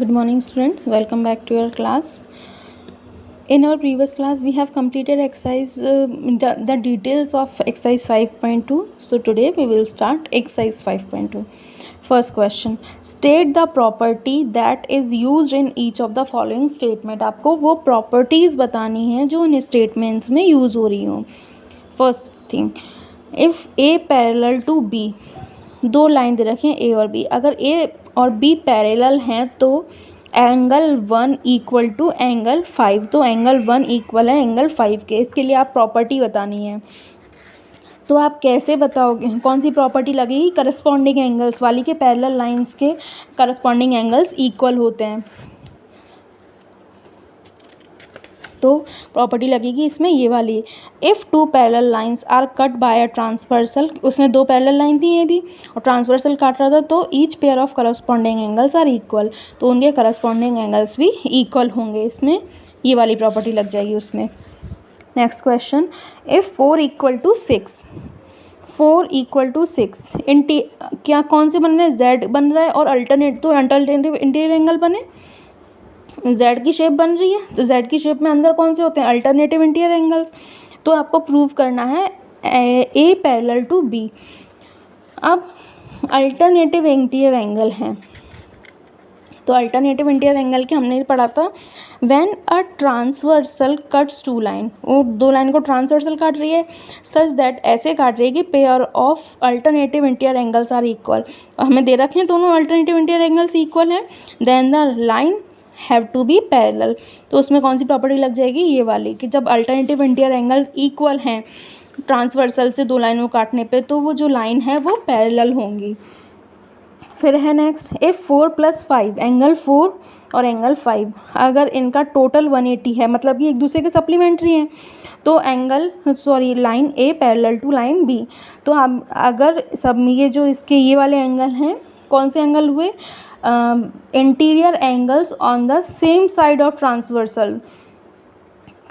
Good morning students, welcome back to your class. In our previous class we have completed exercise the details of exercise 5.2. So today we will start exercise 5.2. First question, state the property that is used in each of the following statement. आपको वो properties बतानी है जो इन statements में use हो रही हो. First thing, if A parallel to B, दो लाइन दे रखे हैं ए और बी, अगर ए और बी पैरेलल हैं तो एंगल 1 इक्वल टू एंगल 5, तो एंगल 1 इक्वल है एंगल 5 के. इसके लिए आप प्रॉपर्टी बतानी है. तो आप कैसे बताओगे, कौन सी प्रॉपर्टी लगेगी? करस्पॉन्डिंग एंगल्स वाली के पैरेलल लाइंस के करस्पॉन्डिंग एंगल्स इक्वल होते हैं. तो प्रॉपर्टी लगेगी इसमें ये वाली, if two parallel lines are cut by a transversal. उसमें दो पैरेलल लाइन थी ये भी और ट्रांसवर्सल काट रहा था, तो each pair of corresponding angles are equal, तो उनके करस्पॉन्डिंग एंगल्स भी इक्वल होंगे. इसमें ये वाली प्रॉपर्टी लग जाएगी उसमें. Next question, if 4 equal to 6, 4 equal to 6 क्या कौन से बन रहे हैं? जेड बन रहा है और अल्टरनेटिव इंटीरियर एंगल बने. जेड की शेप बन रही है, तो जेड की शेप में अंदर कौन से होते हैं? Alternative interior angles. तो आपको प्रूव करना है ए पैरेलल टू बी. अब अल्टरनेटिव इंटीरियर एंगल हैं, तो अल्टरनेटिव इंटीरियर एंगल के हमने पढ़ा था, when a transversal cuts two line, वो दो लाइन को ट्रांसवर्सल काट रही है, सच दैट ऐसे काट रही है कि pair of alternative interior angles are equal. हमें दे रखे हैं दोनों अल्टरनेटिव इंटीरियर एंगल्स इक्वल हैं, then the line have to be parallel. तो उसमें कौन सी प्रॉपर्टी लग जाएगी? ये वाली, कि जब अल्टरनेटिव इंटीरियर एंगल इक्वल हैं ट्रांसवर्सल से दो लाइनों को काटने पे, तो वो जो लाइन है वो पैरेलल होंगी. फिर है नेक्स्ट, इफ़ 4 + 5, एंगल 4 और एंगल 5 अगर इनका टोटल 180 है, मतलब कि एक दूसरे के सप्लीमेंट्री हैं, तो line A parallel to line B. तो हम अगर सब ये जो इसके ये वाले एंगल हैं, कौन से एंगल हुए? Interior angles on the same side of transversal,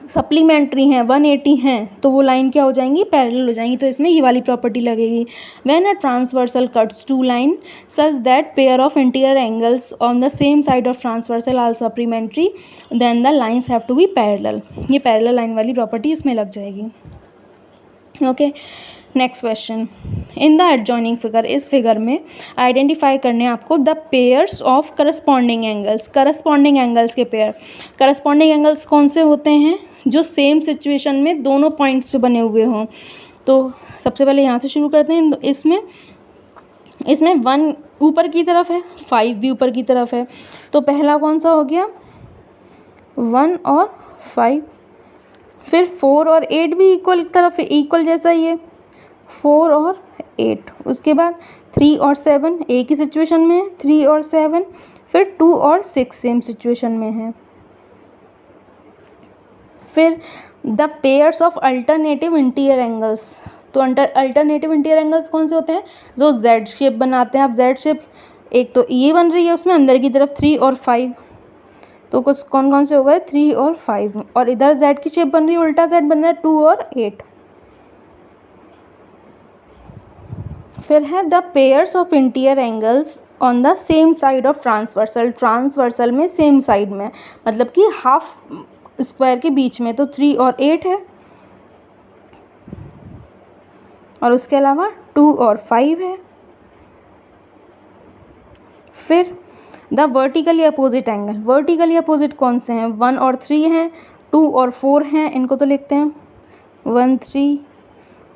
supplementary हैं, 180 हैं, तो वो लाइन क्या हो जाएंगी? पैरेलल हो जाएंगी. तो इसमें ये वाली प्रॉपर्टी लगेगी, when a transversal cuts two line such that pair of interior angles on the same side of transversal are supplementary, then the lines have to be parallel. ये पैरेलल लाइन वाली property इसमें लग जाएगी. Okay, next question, in the adjoining figure, इस figure में identify करने आपको the pairs of corresponding angles. Corresponding angles के पेयर, करस्पॉन्डिंग एंगल्स कौन से होते हैं? जो सेम सिचुएशन में दोनों पॉइंट्स पे बने हुए हों. तो सबसे पहले यहाँ से शुरू करते हैं. इसमें 1 ऊपर की तरफ है, 5 भी ऊपर की तरफ है, तो पहला कौन सा हो गया? 1 और 5. फिर 4 और 8 भी इक्वल तरफ, इक्वल जैसा ही है, 4 और 8. उसके बाद 3 और 7 एक ही सिचुएशन में है, 3 और 7. फिर 2 और 6 सेम सिचुएशन में है. फिर the pairs of alternative interior angles, तो अल्टरनेटिव इंटीरियर एंगल्स कौन से होते हैं? जो जेड शेप बनाते हैं. अब जेड शेप एक तो ये बन रही है, उसमें अंदर की तरफ 3 और 5, तो कुछ कौन कौन से हो गए? 3 और 5. और इधर जेड की शेप बन रही है, उल्टा जेड बन रहा है, 2 और 8. फिर है the pairs of interior angles on the same side of transversal. Transversal में सेम साइड में, मतलब कि हाफ स्क्वायर के बीच में, तो 3 और 8 है, और उसके अलावा 2 और 5 है. फिर the vertically opposite angle, vertically opposite कौन से हैं? 1 और 3 हैं, 2 और 4 हैं, इनको तो लिखते हैं 1 3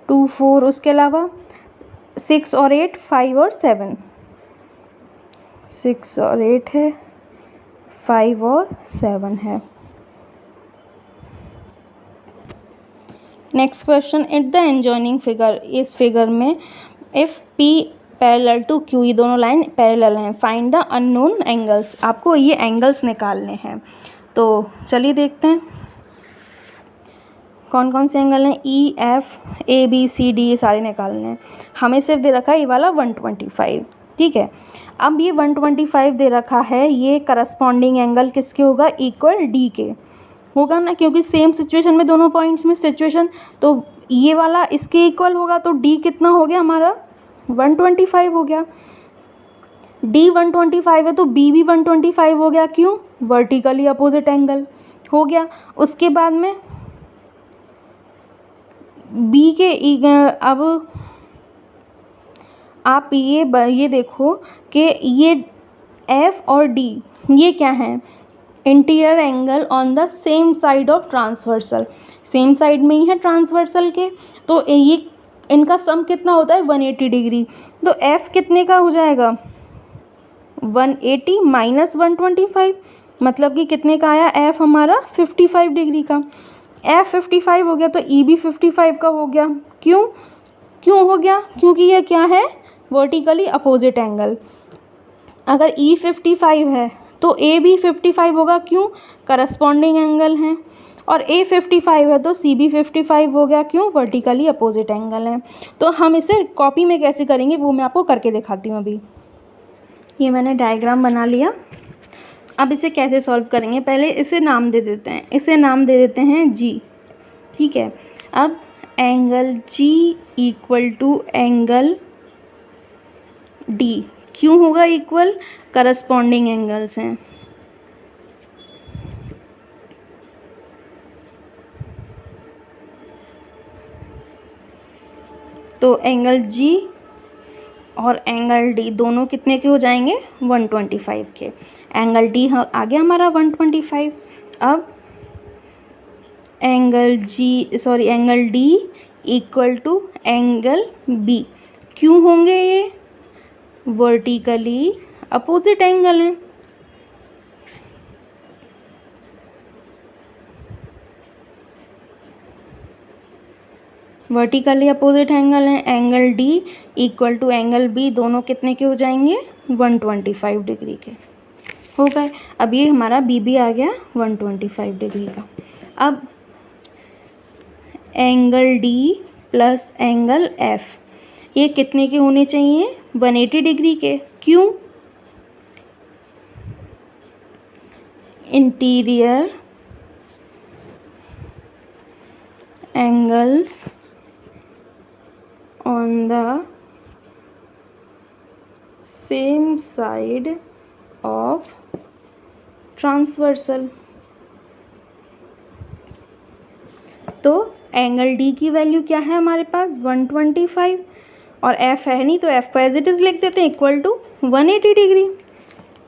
2 4. उसके अलावा 6 और 8, 5 और 7, 6 और 8 है, 5 और 7 है. Next question, in the adjoining figure, इस फिगर में if P parallel to Q, ये दोनों लाइन पैरेलल हैं, फाइंड द अननोन एंगल्स. आपको ये एंगल्स निकालने हैं. तो चलिए देखते हैं कौन कौन से एंगल हैं. E F A B C D, ये सारे निकालने हैं. हमें सिर्फ दे रखा है ये वाला 125, ठीक है. अब ये 125 दे रखा है, ये करस्पॉन्डिंग एंगल किसके होगा? इक्वल D के होगा ना, क्योंकि सेम सिचुएशन में दोनों पॉइंट्स में सिचुएशन, तो ये वाला इसके इक्वल होगा, तो D कितना हो गया हमारा? 125 हो गया. डी 125 है तो बी भी 125 हो गया, क्यों? वर्टिकली अपोजिट एंगल हो गया। उसके बाद में बी के अब आप ये देखो कि ये एफ और डी ये क्या है? Interior angle on the same side of transversal, same side में ही है ट्रांसवर्सल के, तो ये इनका सम कितना होता है? 180 डिग्री। तो एफ कितने का हो जाएगा? 180 माइनस 125, मतलब कि कितने का आया? एफ हमारा 55 डिग्री का। एफ 55 हो गया तो ई भी 55 का हो गया। क्यों हो गया? क्योंकि ये क्या है? Vertically opposite angle. अगर ई 55 है तो ए भी 55 होगा, क्यों? करस्पॉन्डिंग एंगल है। और ए 55 है तो सी भी 55 हो गया, क्यों? वर्टिकली अपोजिट एंगल है। तो हम इसे कॉपी में कैसे करेंगे वो मैं आपको करके दिखाती हूँ। अभी ये मैंने डायग्राम बना लिया। अब इसे कैसे सॉल्व करेंगे? पहले इसे नाम दे देते हैं, इसे नाम दे देते हैं जी, ठीक है। अब angle G equal to angle D, क्यों होगा इक्वल? करस्पॉन्डिंग एंगल्स हैं। तो एंगल जी और एंगल डी दोनों कितने के हो जाएंगे? 125 के। एंगल डी आ गया हमारा 125। अब angle D equal to angle B, क्यों होंगे ये? वर्टिकली अपोजिट एंगल है। वर्टिकली अपोजिट एंगल है। Angle D equal to angle B दोनों कितने के हो जाएंगे? 125 डिग्री के हो गए। अब ये हमारा बी भी आ गया 125 डिग्री का। अब angle D plus angle F ये कितने के होने चाहिए? 180 डिग्री के। क्यों? Interior angles on the same side of transversal। तो एंगल डी की वैल्यू क्या है हमारे पास? 125 और एफ है नहीं तो एफ को एज इट इज़ लिख देते हैं इक्वल टू 180 डिग्री।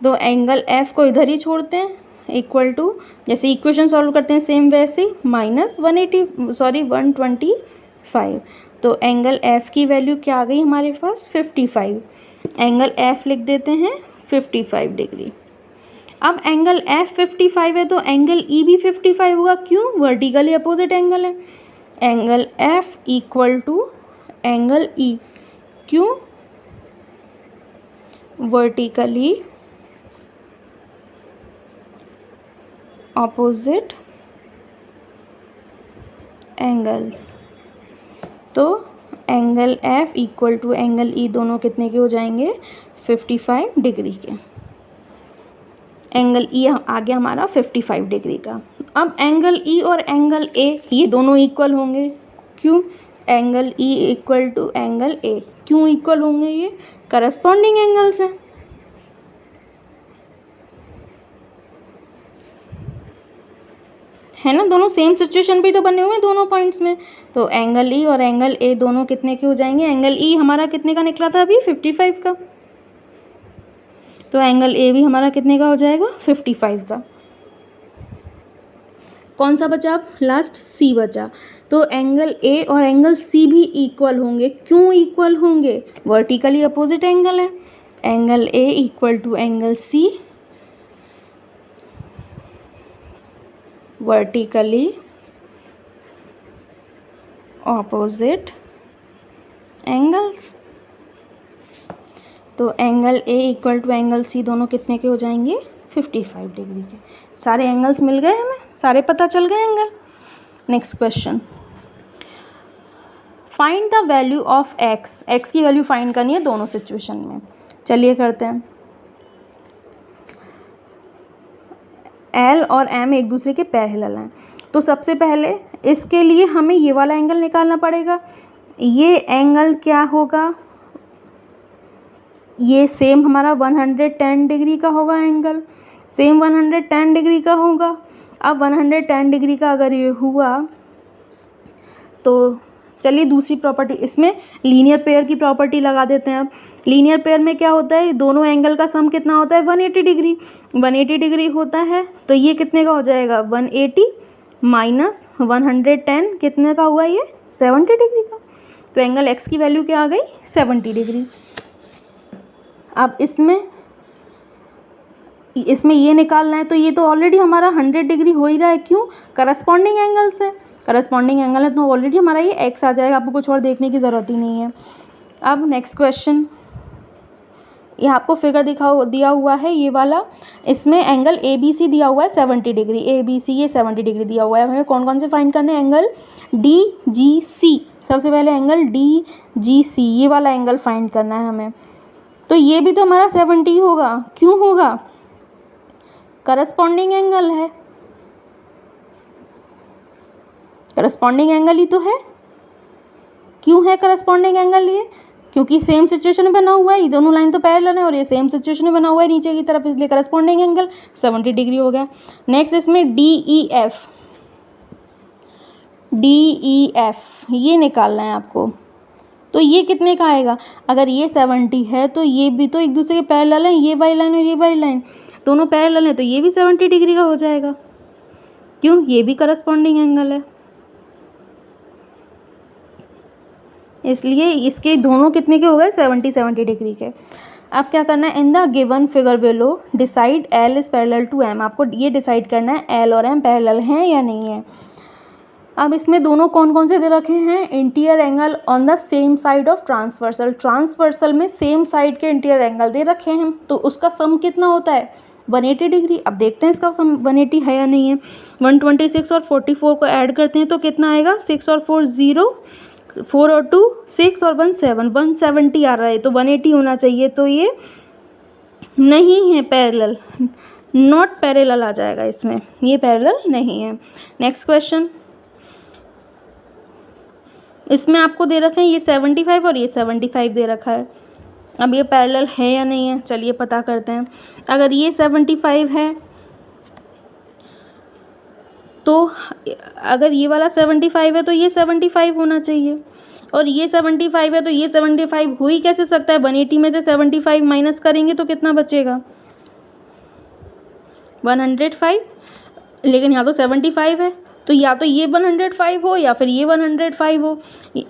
तो एंगल एफ को इधर ही छोड़ते हैं, इक्वल टू जैसे इक्वेशन सॉल्व करते हैं सेम वैसे ही माइनस 125। तो एंगल एफ की वैल्यू क्या आ गई हमारे पास? 55। एंगल एफ लिख देते हैं 55 डिग्री। अब एंगल एफ 55 है तो एंगल ई भी 55 होगा, क्यों? वर्टिकली अपोजिट एंगल है। Angle F equal to angle E, क्यों? Vertically opposite angles. तो angle F equal to angle E दोनों कितने के हो जाएंगे? 55 डिग्री के। एंगल ई आ गया हमारा 55 डिग्री का। अब एंगल ई और एंगल ए ये दोनों इक्वल होंगे, क्यों? Angle E equal to angle A, क्यों इक्वल होंगे? ये करस्पॉन्डिंग एंगल्स हैं। है ना, दोनों सेम सिचुएशन पे तो बने हुए हैं दोनों पॉइंट्स में। तो एंगल ई और एंगल ए दोनों कितने के हो जाएंगे? एंगल ई हमारा कितने का निकला था अभी? 55 का। तो एंगल ए भी हमारा कितने का हो जाएगा? 55 का। कौन सा बचा अब? लास्ट सी बचा। तो एंगल ए और एंगल सी भी इक्वल होंगे, क्यों इक्वल होंगे? वर्टिकली अपोजिट एंगल है। Angle A equal to angle C vertically opposite angles. तो angle A equal to angle C दोनों कितने के हो जाएंगे? 55 डिग्री के। सारे एंगल्स मिल गए हमें, सारे पता चल गए angle. Next question, find the value of x. X की वैल्यू फाइंड करनी है दोनों सिचुएशन में। चलिए करते हैं। एल और एम एक दूसरे के पैरेलल हैं, तो सबसे पहले इसके लिए हमें ये वाला एंगल निकालना पड़ेगा। ये एंगल क्या होगा? ये सेम हमारा 110 डिग्री का होगा एंगल, सेम 110 डिग्री का होगा। अब 110 डिग्री का अगर ये हुआ तो चलिए दूसरी प्रॉपर्टी, इसमें लीनियर पेयर की प्रॉपर्टी लगा देते हैं। अब लीनियर पेयर में क्या होता है, दोनों एंगल का सम कितना होता है, 180 डिग्री। 180 डिग्री होता है तो ये कितने का हो जाएगा, 180 माइनस 110 कितने का हुआ, ये 70 डिग्री का। तो एंगल एक्स की वैल्यू क्या आ गई, 70 डिग्री। अब इसमें ये निकालना है तो ये तो ऑलरेडी हमारा 100 डिग्री हो ही रहा है, क्यों, करस्पॉन्डिंग एंगल से, करस्पॉन्डिंग एंगल है तो ऑलरेडी हमारा ये एक्स आ जाएगा, आपको कुछ और देखने की ज़रूरत ही नहीं है। अब नेक्स्ट क्वेश्चन, ये आपको फिगर दिया हुआ है ये वाला, इसमें एंगल ए बी सी दिया हुआ है 70 डिग्री, ए बी सी ये 70 डिग्री दिया हुआ है। हमें कौन कौन से फाइंड करने हैं, एंगल डी जी सी, सबसे पहले एंगल डी जी सी ये वाला एंगल फाइंड करना है हमें। तो ये भी तो हमारा 70 होगा, क्यों होगा, करस्पॉन्डिंग एंगल है, करस्पॉन्डिंग एंगल ही तो है। क्यों है करस्पॉन्डिंग एंगल ये, क्योंकि सेम सिचुएशन में बना हुआ है, ये दोनों लाइन तो पैरेलल है और ये सेम सिचुएशन में बना हुआ है नीचे की तरफ, इसलिए करस्पॉन्डिंग एंगल 70 डिग्री हो गया। नेक्स्ट इसमें डी ई एफ ये निकालना है आपको। तो ये कितने का आएगा, अगर ये 70 है तो ये भी तो एक दूसरे के पैरेलल है, ये वाली लाइन और ये वाली लाइन दोनों पैरेलल है, तो ये भी 70 डिग्री का हो जाएगा, क्यों, ये भी करस्पॉन्डिंग एंगल है, इसलिए इसके दोनों कितने के हो गए, 70 डिग्री के। अब क्या करना है, in the given figure below decide L is parallel to M, आपको ये डिसाइड करना है एल और एम पैरेलल हैं या नहीं है। अब इसमें दोनों कौन कौन से दे रखे हैं, interior angle on the same side of transversal, transversal में सेम साइड के इंटीरियर एंगल दे रखे हैं, तो उसका सम कितना होता है, 180 डिग्री। अब देखते हैं इसका सम 180 है या नहीं है। 126 और 44 को ऐड करते हैं तो कितना आएगा, 6 और 4 0, 4 और 2 6 और 1 7, 170 आ रहा है, तो 180 होना चाहिए, तो ये नहीं है पैरेलल, नॉट पैरेलल आ जाएगा इसमें, ये पैरेलल नहीं है। नेक्स्ट क्वेश्चन, इसमें आपको दे रखे हैं ये 75 और ये 75 दे रखा है। अब ये पैरेलल है या नहीं है, चलिए पता करते हैं। अगर ये 75 है तो अगर ये वाला 75 है तो ये 75 होना चाहिए, और ये 75 है तो ये 75 हो ही कैसे सकता है, 180 में से 75 माइनस करेंगे तो कितना बचेगा, 105, लेकिन यहाँ तो 75 है, तो या तो ये 105 हो या फिर ये 105 हो,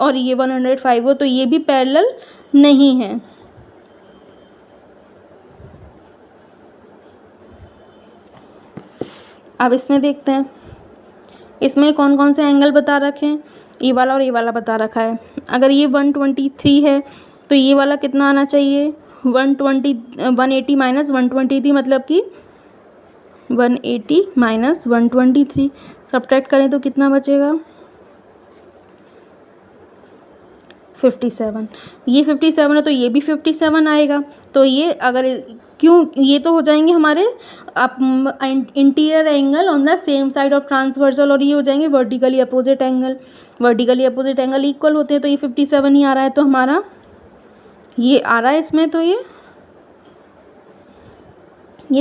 और ये 105 हो, तो ये भी पैरेलल नहीं है। अब इसमें देखते हैं, इसमें कौन कौन से एंगल बता रखे हैं, ये वाला और ये वाला बता रखा है। अगर ये 123 है तो ये वाला कितना आना चाहिए, 180 माइनस 123, मतलब कि 180 माइनस 123 सब्ट्रैक्ट करें तो कितना बचेगा, 57। ये 57 है तो ये भी 57 आएगा, तो ये अगर क्यों, ये तो हो जाएंगे हमारे interior angle on the same side of transversal, और ये हो जाएंगे vertically opposite angle, vertically opposite angle equal होते हैं, तो ये 57 ही आ रहा है, तो हमारा ये आ रहा है इसमें, तो ये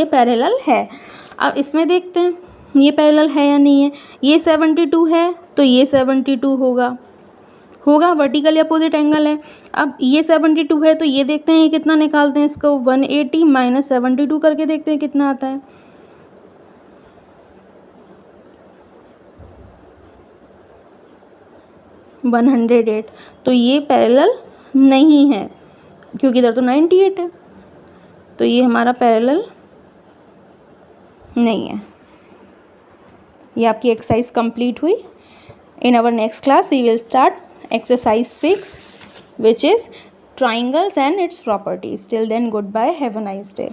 पैरेलल है। अब इसमें देखते हैं ये पैरेलल है या नहीं है। ये 72 है तो ये 72 होगा वर्टिकली अपोजिट एंगल है। अब ये 72 है तो ये देखते हैं ये कितना निकालते हैं इसको, 180 माइनस 72 करके देखते हैं कितना आता है। $108, तो ये पैरेलल नहीं है क्योंकि इधर तो 98 है, तो ये हमारा पैरेलल नहीं है। ये आपकी एक्सरसाइज कंप्लीट हुई। In our next class we will start exercise 6, which is triangles and its properties. Till then, goodbye, have a nice day.